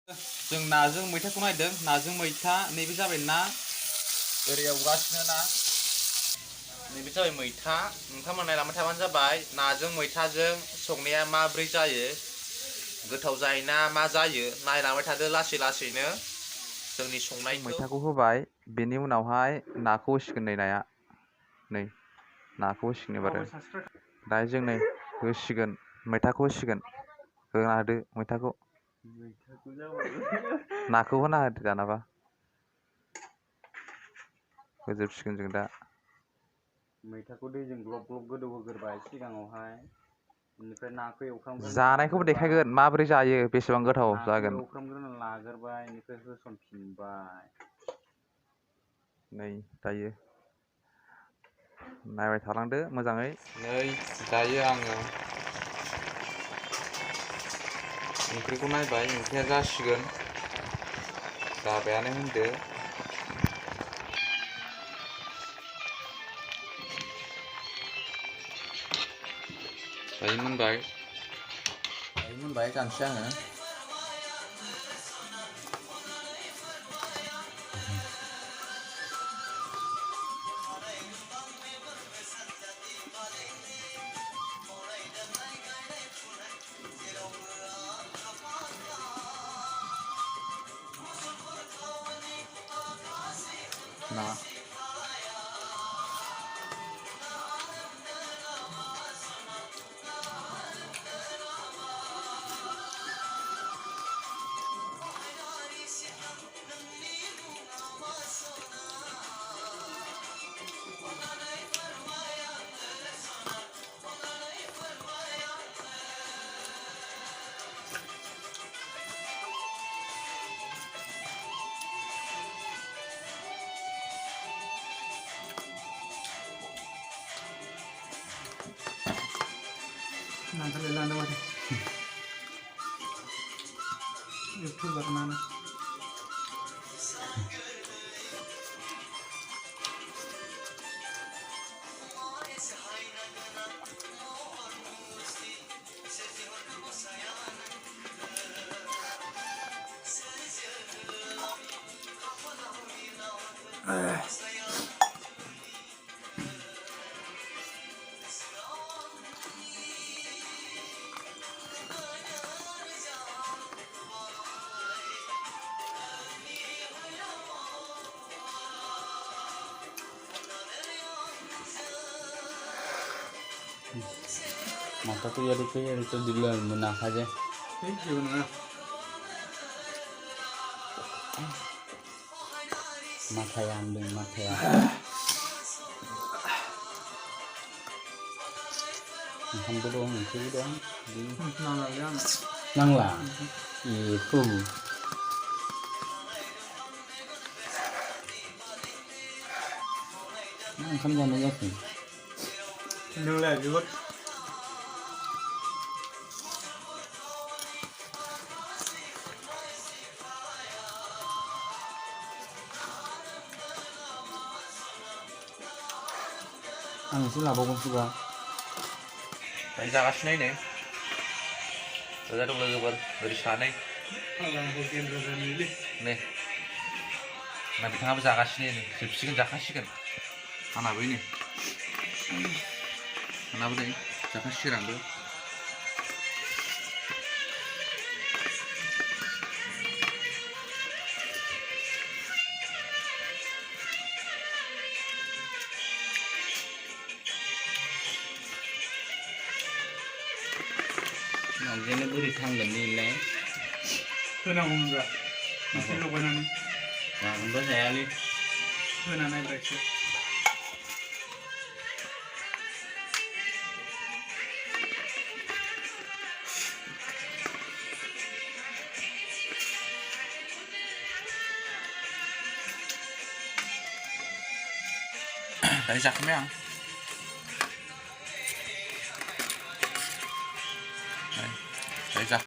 जों नाजों मैथाखौ नायदों नाजों मैथा नैबे जाबाय ना ओरै एवगासिनो ना नैबे जाबाय मैथा नोंथांमोना नायलांबाय थाबानो जाबाय नाजों मैथाजों संनाया माब्रै जायो गोथाव जायोना मा जायो नायलांबाय थादो लासै लासैनो जोंनि संनायखौ मैथाखौ होबाय बेनि उनावहाय नाखौ होसिगोन नै नाया नै नाखौ होसिगोन एबारो दायो जों नै होसिगोन मैथाखौ होसिगोन होना होदो मैथाखौ नाखौ होना होदो दानाबा होजोबसिगोन जों दा मैथाखौ दैजों ग्लब ग्लब गोदौ होग्रोबाय सिगाङावहाय बेनिफ्राय नाखौ एवफ्रामग्रोना जानायखौबो लाग्रोबाय देखायगोन माबोरै जायो बेसेबां गोथाव नाखौ जागोन एवफ्रामग्रोना लाग्रोबाय बेनिफ्राय होसनफिनबाय नै दायो नायबाय थालांदो मोजाङै नै दायो आङो ओंख्रिखौ नायबाय ओंख्रिया जासिगोन जाबायानो होनदो दायो मोनबाय जानोसै आङो ना नांथारलायला माथो इउटुबार नानो माथाखौ एरैखो दिल मोनाखा जे जेबो नङा माथाया हामदों माथाया ओंखामबो दं ओंख्रिबो दं नांलालै आंनो नांला ए प्रभु मा ओंखाम जानाय जाखो नोंलाय जोबोद आं एसे लाबावगोनसोबा दायो जागासिनो नै ओजा दं लोगोफोर ओरै सानै नै ना बिथाङाबो जागासिनो नै जोबसिगोन जाखासिगोन आंनाबो नै आंनाबो नै जाखासिगोन आंबो नारजियानो बोरै थांगोन बेलाय होनांगौमोनब्रा एसे लगायनानै जागोनबा जायालै होना नायब्रा एसे दायो जाखांबाय आं दायो